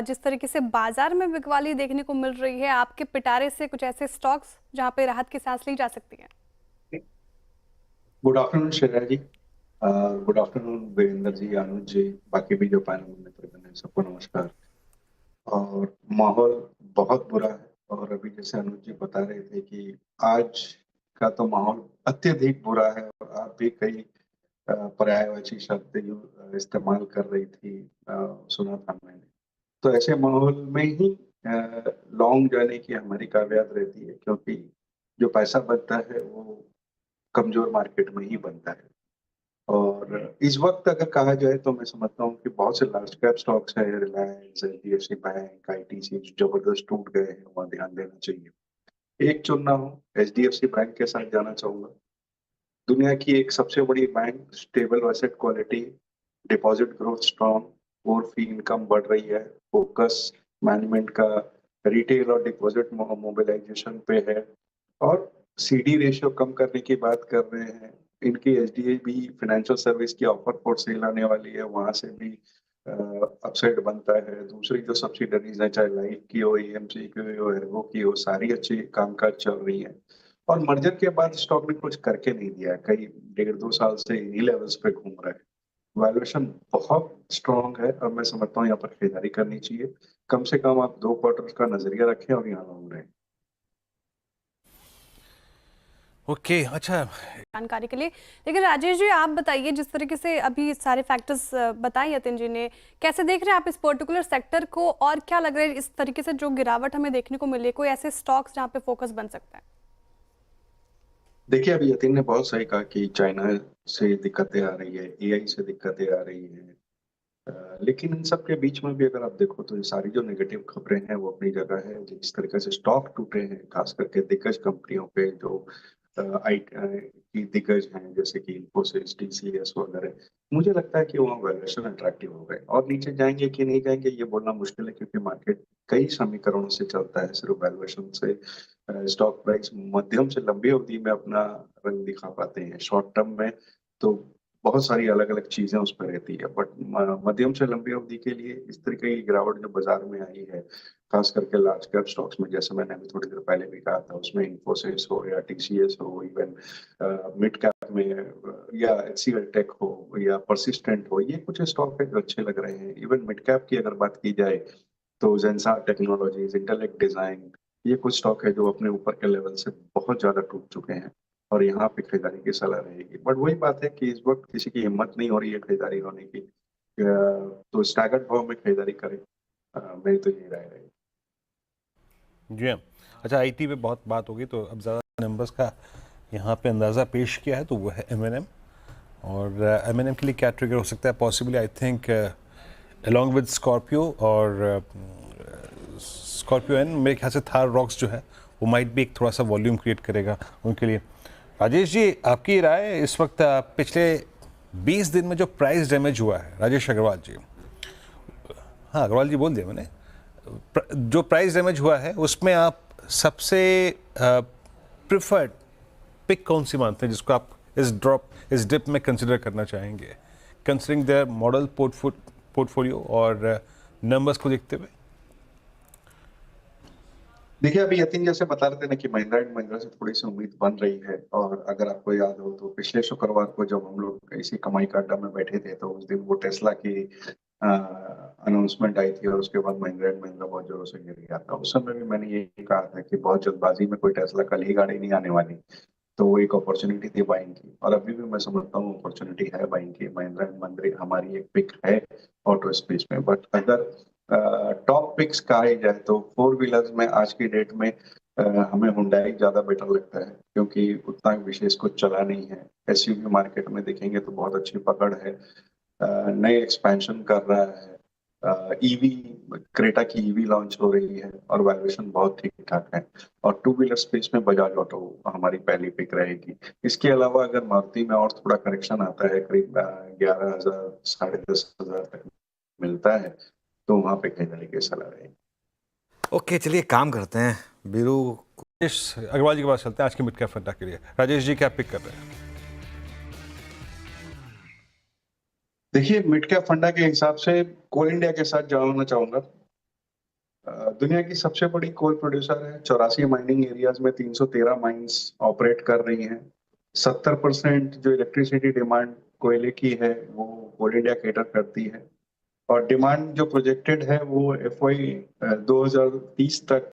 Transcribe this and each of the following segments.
जिस तरीके से बाजार में बिकवाली देखने को मिल रही है, आपके पिटारे से कुछ ऐसे स्टॉक्स जहां पे राहत की सांस ली जा सकती है? गुड आफ्टरनून श्रेया जी। गुड आफ्टरनून वीरेंद्र जी, अनुज जी, बाकी भी जो पैनल में मित्रगण हैं सबको नमस्कार। और माहौल बहुत बुरा है। और अभी जैसे अनुज जी बता रहे थे कि आज का तो माहौल अत्यधिक बुरा है और आप भी कई पर्यायवाची शब्द इस्तेमाल कर रही थी, सुना था मैंने। तो ऐसे माहौल में ही लॉन्ग जाने की हमारी कामयाब रहती है, क्योंकि जो पैसा बनता है वो कमजोर मार्केट में ही बनता है। और इस वक्त अगर कहा जाए तो मैं समझता हूँ कि बहुत से लार्ज कैप स्टॉक्स है, रिलायंस, एचडीएफसी बैंक, आईटीसी जबरदस्त टूट गए हैं, वहाँ ध्यान देना चाहिए। एक चुनना हो, एचडीएफसी बैंक के साथ जाना चाहूंगा। दुनिया की एक सबसे बड़ी bank, stable asset quality, deposit growth strong, core fee income बढ़ रही है, फोकस मैनेजमेंट का रिटेल और डिपॉजिट मोबिलाइजेशन पे है, और सीडी रेशियो कम करने की बात कर रहे हैं। इनकी एचडीएबी फाइनेंशियल सर्विस की ऑफर फॉर सेल आने वाली है, वहां से भी अपसाइड बनता है। दूसरी जो सब्सिडरीज है, चाहे लाइफ की हो, ईएमसी की हो, एर्गो की हो, सारी अच्छी कामकाज चल रही है। और मर्जर के बाद स्टॉक ने कुछ करके नहीं दिया है, कई 1.5-2 साल से इन्हीं लेवल्स पे घूम रहा है। वैल्यूएशन बहुत स्ट्रांग है और मैं समझता हूँ यहाँ पर खरीदारी करनी चाहिए। कम से कम आप 2 क्वार्टर का नजरिया रखें और यहाँ लॉन्ग रहें। ओके, अच्छा। जानकारी के लिए। लेकिन राजेश जी, आप बताइए, जिस तरीके से अभी सारे फैक्टर्स बताए यतिन जी ने, कैसे देख रहे हैं आप इस पर्टिकुलर सेक्टर को, और क्या लग रहा है इस तरीके से जो गिरावट हमें देखने को मिली है, कोई ऐसे स्टॉक्स जहां पे फोकस बन सकता है? देखिए, अभी यतीन ने बहुत सही कहा कि चाइना से दिक्कतें आ रही है, एआई से दिक्कतें आ रही है। लेकिन इन सब के बीच में भी अगर आप देखो तो ये सारी जो नेगेटिव खबरें हैं वो अपनी जगह है। जिस तरीके से स्टॉक टूटे हैं, खास करके दिग्गज कंपनियों पे, जो आई की दिग्गज हैं, जैसे कि इन्फोसिस, टीसीएस वगैरह, मुझे लगता है कि वहाँ वैल्यूएशन अट्रैक्टिव हो गए। और नीचे जाएंगे कि नहीं जाएंगे ये बोलना मुश्किल है, क्योंकि मार्केट कई समीकरणों से चलता है, सिर्फ वैल्यूएशन से स्टॉक प्राइस मध्यम से लंबी अवधि में अपना रंग दिखा पाते हैं। शॉर्ट टर्म में तो बहुत सारी अलग अलग चीजें उस पर रहती है, बट मध्यम से लंबी अवधि के लिए इस तरीके की गिरावट जो बाजार में आई है, खास करके लार्ज कैप स्टॉक्स में, जैसे मैंने अभी थोड़ी देर पहले भी कहा था, उसमें इन्फोसिस हो या टीसीएस हो, इवन मिड कैप में या एचसीएल टेक हो या परसिस्टेंट हो, ये कुछ स्टॉक है जो अच्छे लग रहे हैं। इवन मिड कैप की अगर बात की जाए तो जेंसार टेक्नोलॉजीज, इंटेलेक्ट डिजाइन, ये कुछ स्टॉक है जो अपने ऊपर के लेवल से बहुत ज्यादा टूट चुके हैं, और यहाँ पे खरीदारी की सलाह रहेगी। बट वही बात है कि इस वक्त किसी की हिम्मत नहीं हो रही है खरीदारी होने की, तो स्टैगर्ड भाव में खरीदारी करें। मेरी तो यही राय रहेगी। जी हाँ। अच्छा, आईटी पे बहुत बात होगी तो अब ज़्यादा नंबर्स का यहाँ पे अंदाज़ा पेश किया है तो वो है एमएनएम। और एमएनएम के लिए क्या ट्रिगर हो सकता है possibly, I think along with Scorpio, और स्कॉर्पियो एंड मेरे ख्याल से थार रॉक्स जो है वो माइट भी एक थोड़ा सा वॉल्यूम क्रिएट करेगा उनके लिए। राजेश जी, आपकी राय इस वक्त पिछले 20 दिन में जो प्राइस डैमेज हुआ है, राजेश अग्रवाल जी। हाँ, अग्रवाल जी बोल दिया मैंने। जो प्राइस डैमेज हुआ है उसमें आप सबसे प्रिफर्ड पिक कौन सी मानते हैं जिसको आप इस डिप में कंसिडर करना चाहेंगे, कंसिडरिंग देयर मॉडल पोर्टफोलियो और नंबर्स को देखते हुए? देखिए, अभी यतीन जैसे बता रहे थे ना कि महिंद्रा एंड महिंद्रा से थोड़ी सी उम्मीद बन रही है। और अगर आपको याद हो तो पिछले शुक्रवार को जब हम लोग इसी कमाई का अड्डा में बैठे थे, तो उस दिन वो टेस्ला की अनाउंसमेंट आई थी, और उसके बाद महिंद्रा एंड महिंद्रा बहुत जोरों से गिर गया था। उस समय भी मैंने यही कहा था कि बहुत जल्दबाजी में कोई टेस्ला कल ही गाड़ी नहीं आने वाली, तो वो एक अपॉर्चुनिटी थी बाइंग की। और अभी भी मैं समझता हूँ अपॉर्चुनिटी है बाइंग की। महिंद्रा एंड महिंद्रा हमारी एक पिक है ऑटो स्पेस में। बट अगर टॉप पिक्स कहा जाए तो फोर व्हीलर्स में आज की डेट में हमें हुंडई ज्यादा बेटर लगता है, क्योंकि उतना विशेष कुछ चला नहीं है। एसयूवी मार्केट में देखेंगे तो बहुत अच्छी पकड़ है, नए एक्सपेंशन कर रहा है। ईवी, क्रेटा की ईवी लॉन्च हो रही है और वैल्यूएशन बहुत ठीक ठाक है। और टू व्हीलर स्पेस में बजाज ऑटो हमारी पहली पिक रहेगी। इसके अलावा अगर मारुति में और थोड़ा करेक्शन आता है, करीब 11,000 10,500 तक मिलता है, तो वहां पे खरीदारी की सलाह रहेगी। ओके, चलिए काम करते हैं बीरू। राजेश अग्रवाल जी के पास चलते हैं आज के मिड कैप फंडा के लिए। राजेश जी, क्या पिक कर रहे हैं? देखिए, मिड कैप फंडा के हिसाब से कोल इंडिया के साथ जाना चाहूंगा। दुनिया की सबसे बड़ी कोल प्रोड्यूसर है। 84 माइनिंग एरियाज में 313 माइंस ऑपरेट कर रही हैं। 70% जो इलेक्ट्रिसिटी डिमांड कोयले की है वो कोल इंडिया केटर करती है। और डिमांड जो प्रोजेक्टेड है वो FY 2030 तक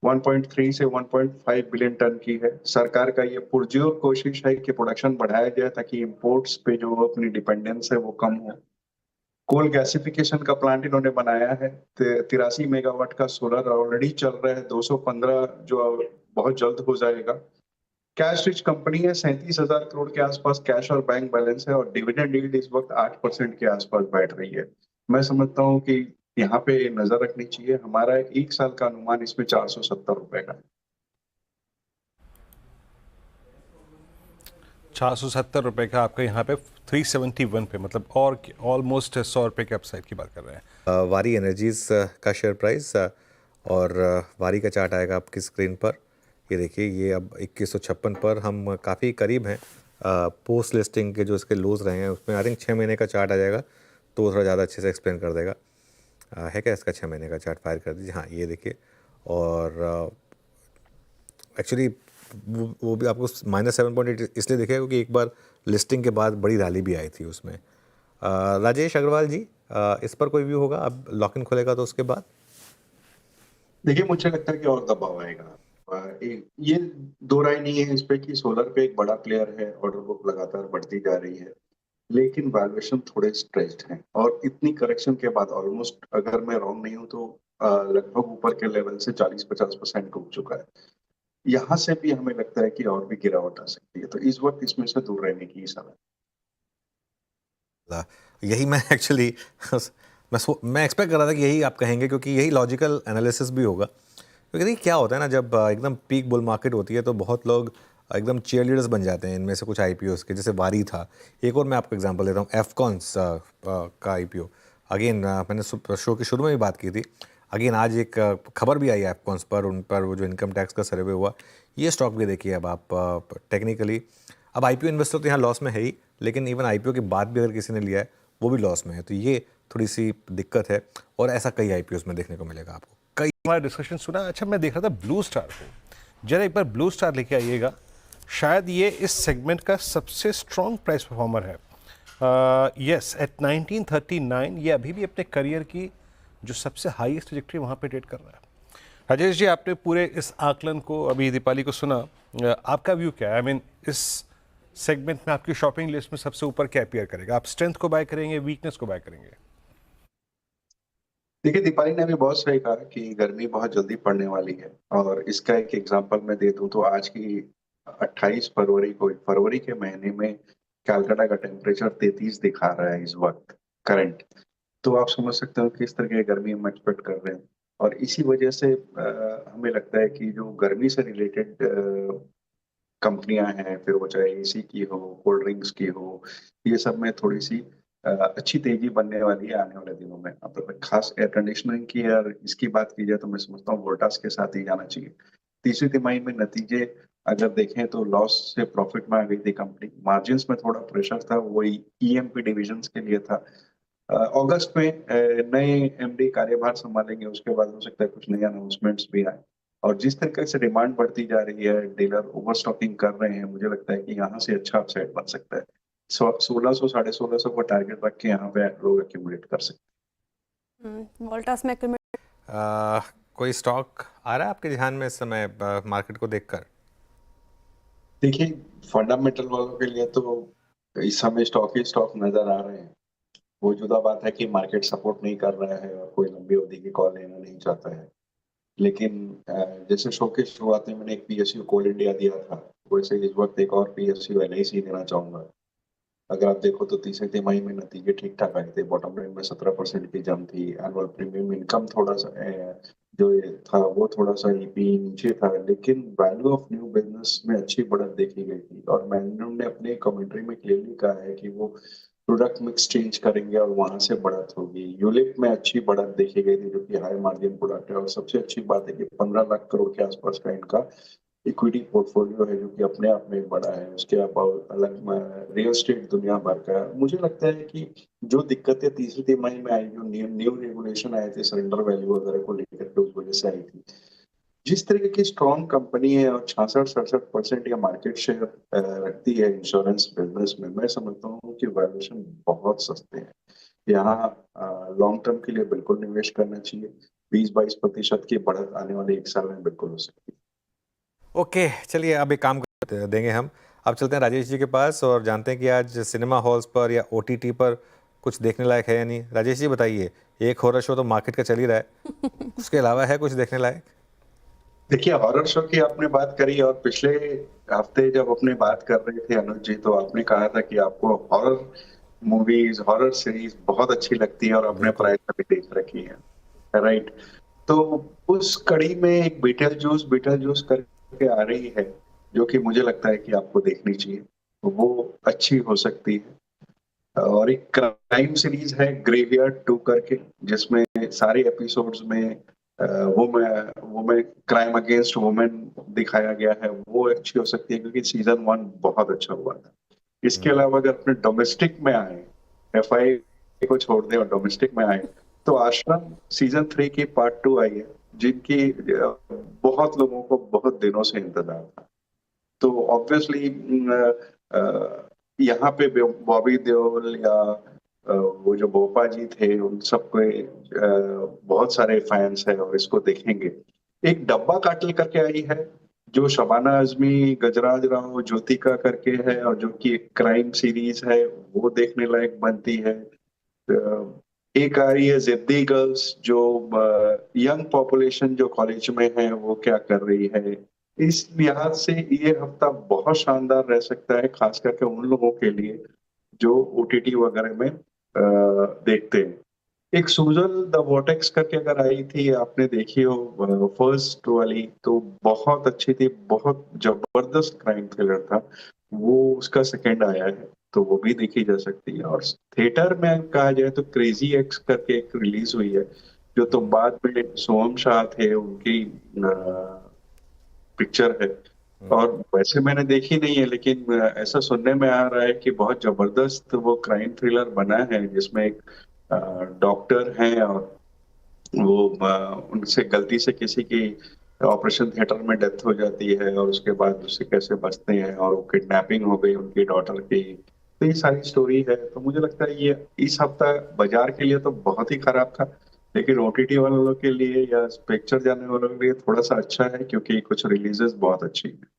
1.3 से 1.5 बिलियन टन की है। सरकार का ये पुरजोर कोशिश है कि प्रोडक्शन बढ़ाया जाए ताकि इंपोर्ट्स पे जो अपनी डिपेंडेंस है वो कम हो। कोल गैसिफिकेशन का प्लांट इन्होंने बनाया है। 83 मेगावाट का सोलर ऑलरेडी चल रहा है। 215 जो बहुत जल्द हो जाएगा। कैश रिच कंपनी है। 37,000 करोड़ के आसपास कैश और बैंक बैलेंस है और डिविडेंड यील्ड इस वक्त 8% के आसपास बैठ रही है। मैं समझता हूँ कि यहाँ पे नजर रखनी चाहिए। हमारा 1 साल का अनुमान इसमें 470 रुपए का है। 470 रुपए का आपका यहाँ पे 371 पे, मतलब और ऑलमोस्ट 100 रुपए के अपसाइड की बात कर रहे हैं। वारी एनर्जीज का शेयर प्राइस और वारी का चार्ट आएगा आपकी स्क्रीन पर। ये देखिए, ये अब 2156 पर हम काफ़ी करीब हैं पोस्ट लिस्टिंग के जो इसके लोज रहे हैं उसमें। आई थिंक 6 महीने का चार्ट आ जाएगा तो वो थोड़ा ज़्यादा अच्छे से एक्सप्लेन कर देगा। है क्या इसका 6 महीने का चार्ट? फायर कर दीजिए। हाँ, ये देखिए। और एक्चुअली वो भी आपको -7.8 इसलिए दिखेगा क्योंकि एक बार लिस्टिंग के बाद बड़ी रैली भी आई थी उसमें। राजेश अग्रवाल जी, इस पर कोई व्यू होगा? अब लॉक इन खुलेगा तो उसके बाद देखिए, मुझे लगता है कि और दबाव आएगा। ये दो राय नहीं है इस पे कि सोलर पे एक बड़ा प्लेयर है, ऑर्डर बुक लगातार बढ़ती जा रही है, लेकिन वैल्यूएशन थोड़े स्ट्रेच्ड हैं और इतनी करेक्शन के बाद ऑलमोस्ट, अगर मैं रॉन्ग नहीं हूं तो लगभग ऊपर के लेवल से 40-50% डूब चुका है। यहाँ से भी हमें लगता है कि और भी गिरावट आ सकती है, तो इस वक्त इसमें से दूर रहने की सलाह। यही मैं एक्चुअली मैं एक्सपेक्ट कर रहा था कि यही आप कहेंगे, क्योंकि यही लॉजिकल एनालिसिस भी होगा। क्योंकि देखिए क्या होता है ना, जब एकदम पीक बुल मार्केट होती है तो बहुत लोग एकदम चीयर लीडर्स बन जाते हैं इनमें से कुछ आईपीओस के, जैसे वारी था। एक और मैं आपको एग्जांपल देता हूँ, एफकॉन्स का आईपीओ। अगेन मैंने शो की शुरू में भी बात की थी। अगेन आज एक खबर भी आई है एफकॉन्स पर, उन पर वो जो इनकम टैक्स का सर्वे हुआ। ये स्टॉक भी देखिए अब आप टेक्निकली, अब आईपीओ इन्वेस्टर तो यहाँ लॉस में है ही, लेकिन इवन आईपीओ के बाद भी अगर किसी ने लिया है वो भी लॉस में है। तो ये थोड़ी सी दिक्कत है और ऐसा कई आईपीओस में देखने को मिलेगा आपको। कई हमारा डिस्कशन सुना। अच्छा, मैं देख रहा था ब्लू स्टार को, जरा एक बार ब्लू स्टार लेके आइएगा। शायद ये इस सेगमेंट का सबसे स्ट्रॉन्ग प्राइस परफॉर्मर है। यस, एट 1939 ये अभी भी अपने करियर की जो सबसे हाईएस्ट ट्रैजेक्टरी वहाँ पे ट्रेड कर रहा है। राजेश जी, आपने पूरे इस आकलन को, अभी दीपाली को सुना, आपका व्यू क्या है? आई मीन इस सेगमेंट में आपकी शॉपिंग लिस्ट में सबसे ऊपर क्या अपीयर करेगा? आप स्ट्रेंथ को बाय करेंगे, वीकनेस को बाय करेंगे? देखिए, दीपाली ने भी बहुत सही कहा कि गर्मी बहुत जल्दी पड़ने वाली है और इसका एक एग्जांपल मैं दे दूं तो आज की 28 फरवरी को, फरवरी के महीने में कलकत्ता का टेम्परेचर 33 दिखा रहा है इस वक्त करंट। तो आप समझ सकते हो किस तरह की गर्मी हम एक्सपेक्ट कर रहे हैं। और इसी वजह से हमें लगता है कि जो गर्मी से रिलेटेड कंपनियां हैं, फिर वो चाहे एसी की हो, कोल्ड ड्रिंक्स की हो, ये सब में थोड़ी सी अच्छी तेजी बनने वाली है आने वाले दिनों में। अब खास एयर कंडीशनिंग की और इसकी बात की जाए तो मैं समझता हूँ वोल्टास के साथ ही जाना चाहिए। तीसरी तिमाही में नतीजे अगर देखें तो लॉस से प्रॉफिट में आ गई थी कंपनी। मार्जिन्स में थोड़ा प्रेशर था, वो ईएमपी डिविजन के लिए था। अगस्त में नए एमडी कार्यभार संभालेंगे, उसके बाद हो सकता है कुछ नए अनाउंसमेंट्स भी आए। और जिस तरीके से डिमांड बढ़ती जा रही है, डीलर ओवरस्टॉकिंग कर रहे हैं, मुझे लगता है कि यहाँ से अच्छा अपसाइड बन सकता है। 1600 1650 को टारगेट रख के यहाँ पे लोग एक्यूमुलेट कर सकते हैं। वोल्टास में कोई स्टॉक आ रहा है आपके ध्यान में इस समय मार्केट को देखकर? देखिए, फंडामेंटल वालों के लिए तो इस समय स्टॉक ही स्टॉक नजर आ रहे हैं। वो जुदा बात है कि मार्केट सपोर्ट नहीं कर रहा है और कोई लंबी अवधि की कॉल लेना नहीं चाहता है। लेकिन जैसे शो के शुरुआत में मैंने एक पीएसयू कोल इंडिया दिया था, वैसे इस वक्त एक और पीएसयू एलआईसी देना चाहूंगा। अगर आप देखो तो तीसरी तिमाही में नतीजे ठीक ठाक आए थे। बॉटम लाइन में 17% की जंप थी। एनुअल प्रीमियम इनकम थोड़ा सा जो ये था वो थोड़ा सा ईपी नीचे था, लेकिन वैल्यू ऑफ न्यू बिजनेस में अच्छी बढ़त देखी गई थी। और मैनेजमेंट ने अपने कमेंट्री में क्लियरली कहा है कि वो प्रोडक्ट मिक्स चेंज करेंगे और वहां से बढ़त होगी। यूलिप में अच्छी बढ़त देखी गई थी जो कि हाई मार्जिन प्रोडक्ट है। और सबसे अच्छी बात है कि 15 लाख करोड़ के आसपास का इनका इक्विटी पोर्टफोलियो है जो कि अपने आप में एक बड़ा है, उसके अलग रियल एस्टेट दुनिया भर का है। मुझे लगता है कि जो दिक्कतें तीसरी तिमाही में आई, जो न्यू रेगुलेशन आए थे सरेंडर वैल्यू वगैरह को लेकर के, उस वजह से आई थी। जिस तरीके की स्ट्रॉन्ग कंपनी है और 66-67% या मार्केट शेयर रखती है इंश्योरेंस बिजनेस में, मैं समझता हूँ कि वैल्यूएशन बहुत सस्ते हैं। यहाँ लॉन्ग टर्म के लिए बिल्कुल निवेश करना चाहिए। 20-22% की बढ़त आने वाले 1 साल में बिल्कुल हो सकती है। ओके, चलिए अब एक काम देंगे हम। अब चलते हैं राजेश जी के पास और जानते हैं कि आज सिनेमा हॉल्स पर या OTT पर कुछ देखने लायक है या नहीं। राजेश जी बताइए, एक हॉरर शो तो मार्केट का चल ही रहा है, उसके अलावा है कुछ देखने लायक? देखिए, हॉरर शो की आपने बात करी और पिछले हफ्ते जब अपने बात कर रहे थे अनुज जी, तो आपने कहा था कि आपको हॉरर मूवीज, हॉरर सीरीज बहुत अच्छी लगती है और आपने प्राय सभी देख रखी है, राइट? तो उस कड़ी में एक बीटल जूस करके आ रही है, जो कि मुझे लगता है कि आपको देखनी चाहिए। वो अच्छी हो सकती है। और एक क्राइम सीरीज है ग्रेवयार्ड 2 करके, जिसमें सारे एपिसोड्स में वुमेन क्राइम अगेंस्ट वुमेन दिखाया गया है। वो अच्छी हो सकती है क्योंकि सीजन 1 बहुत अच्छा हुआ था। इसके अलावा अगर अपने डोमेस्टिक में आए, FI को छोड़ दे और डोमेस्टिक में आए, तो आश्रम सीजन 3 की पार्ट 2 आई है, जिनकी बहुत लोगों को बहुत दिनों से इंतजार था। तो ऑब्वियसली यहाँ पे बॉबी देओल या वो जो बोपा जी थे, उन सबके बहुत सारे फैंस हैं और इसको देखेंगे। एक डब्बा काटल करके आई है, जो शबाना आजमी, गजराज राव, ज्योतिका करके है, और जो कि एक क्राइम सीरीज है, वो देखने लायक बनती है। एक आ रही है जिद्दी गर्ल्स, जो यंग पॉपुलेशन जो कॉलेज में है वो क्या कर रही है। इस लिहाज से ये हफ्ता बहुत शानदार रह सकता है, खास करके उन लोगों के लिए जो OTT वगैरह में देखते हैं। एक सूजन द वॉटेक्स करके अगर आई थी, आपने देखी हो फर्स्ट वाली, तो बहुत अच्छी थी, बहुत जबरदस्त क्राइम थ्रिलर था वो। उसका सेकंड आया है, तो वो भी देखी जा सकती है। और थिएटर में कहा जाए तो क्रेजी एक्स करके एक रिलीज हुई है, जो तो बाद में सोहम शाह थे उनकी पिक्चर है। और वैसे मैंने देखी नहीं है, लेकिन ऐसा सुनने में आ रहा है कि बहुत जबरदस्त वो क्राइम थ्रिलर बना है, जिसमें एक डॉक्टर हैं और वो उनसे गलती से किसी की ऑपरेशन थिएटर में डेथ हो जाती है, और उसके बाद उससे कैसे बचते हैं, और वो किडनैपिंग हो गई उनकी डॉटर की। तो ये सारी स्टोरी है। तो मुझे लगता है ये इस हफ्ता बाजार के लिए तो बहुत ही खराब था, लेकिन OTT वालों के लिए या पिक्चर जाने वालों के लिए थोड़ा सा अच्छा है, क्योंकि कुछ रिलीजेस बहुत अच्छी है।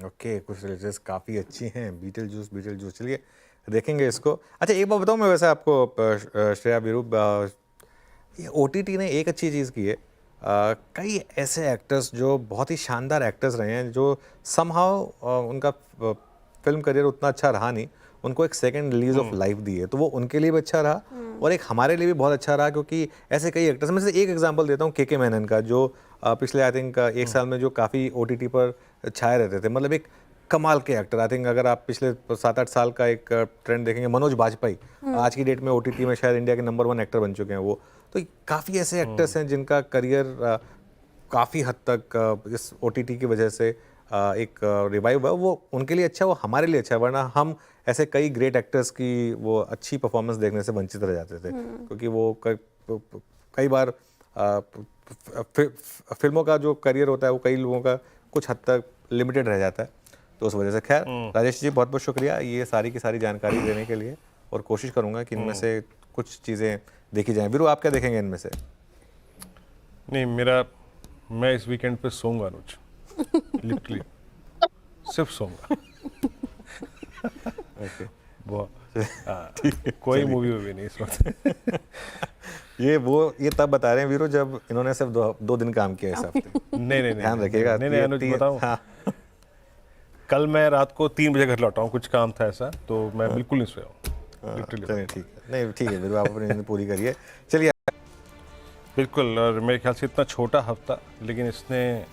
ओके, कुछ रिलीजेस काफ़ी अच्छी हैं। बीटल जूस, चलिए देखेंगे इसको। अच्छा, एक बात बताऊँ मैं वैसे आपको श्रेया वीरू, ये OTT ने एक अच्छी चीज़ की है। कई ऐसे एक्टर्स जो बहुत ही शानदार एक्टर्स रहे हैं, जो समहाउ उनका फिल्म करियर उतना अच्छा रहा नहीं, उनको एक सेकंड रिलीज ऑफ लाइफ दी है, तो वो उनके लिए भी अच्छा रहा और एक हमारे लिए भी बहुत अच्छा रहा। क्योंकि ऐसे कई एक्टर्स में से एक एग्जांपल देता हूँ, के मेनन का, जो पिछले आई थिंक 1 साल में जो काफ़ी OTT पर छाए रहते थे। मतलब एक कमाल के एक्टर। आई थिंक अगर आप पिछले 7-8 साल का एक ट्रेंड देखेंगे, मनोज बाजपेयी आज की डेट में OTT में शायद इंडिया के नंबर 1 एक्टर बन चुके हैं वो। तो काफ़ी ऐसे एक्टर्स हैं जिनका करियर काफ़ी हद तक इस OTT की वजह से एक रिवाइव हुआ। वो उनके लिए अच्छा, वो हमारे लिए अच्छा है, वरना हम ऐसे कई ग्रेट एक्टर्स की वो अच्छी परफॉर्मेंस देखने से वंचित रह जाते थे। क्योंकि वो कई बार फिल्मों का जो करियर होता है वो कई लोगों का कुछ हद तक लिमिटेड रह जाता है, तो उस वजह से। खैर राजेश जी, बहुत बहुत शुक्रिया ये सारी की सारी जानकारी देने के लिए, और कोशिश करूंगा कि इनमें से कुछ चीज़ें देखी जाएं। वीरू, आप क्या देखेंगे इनमें से? नहीं, मैं इस वीकेंड पे सोऊंगा अनुज, लिटरली सिर्फ सोऊंगा। ओके, कोई मूवी भी नहीं इस वक्त। ये तब बता रहे हैं वीरू जब इन्होंने सिर्फ 2 दिन काम किया इस हफ्ते। नहीं ध्यान रखिएगा। नहीं अनुज, बताऊं, हाँ। कल मैं रात को 3 बजे घर लौटा हूँ, कुछ काम था ऐसा, तो मैं बिल्कुल नहीं सोया हूँ लिटरली। चलिए ठीक है, नहीं ठीक है वीरू, आप अपनी नींद पूरी करिए। चलिए बिल्कुल। और मेरे ख्याल से इतना छोटा हफ्ता, लेकिन इसने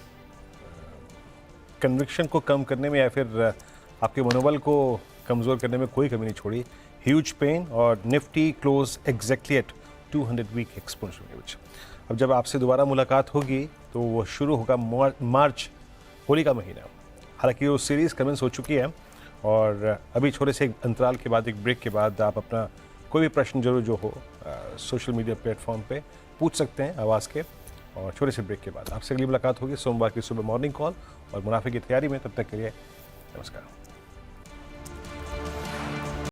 कन्विक्शन को कम करने में या फिर आपके मनोबल को कमज़ोर करने में कोई कमी नहीं छोड़ी। ह्यूज पेन, और Nifty close exactly at 200 week exponential. अब जब आपसे दोबारा मुलाकात होगी तो वो शुरू होगा मार्च होली का महीना। हालांकि वो सीरीज़ कमेंस हो चुकी है और अभी छोटे से एक अंतराल के बाद, एक ब्रेक के बाद आप अपना कोई भी प्रश्न जरूर जो हो सोशल मीडिया प्लेटफॉर्म पे पूछ सकते हैं आवाज़ के। और छोटे से ब्रेक के बाद आपसे अगली मुलाकात होगी सोमवार की सुबह मॉर्निंग कॉल और मुनाफे की तैयारी में। तब तक के लिए नमस्कार।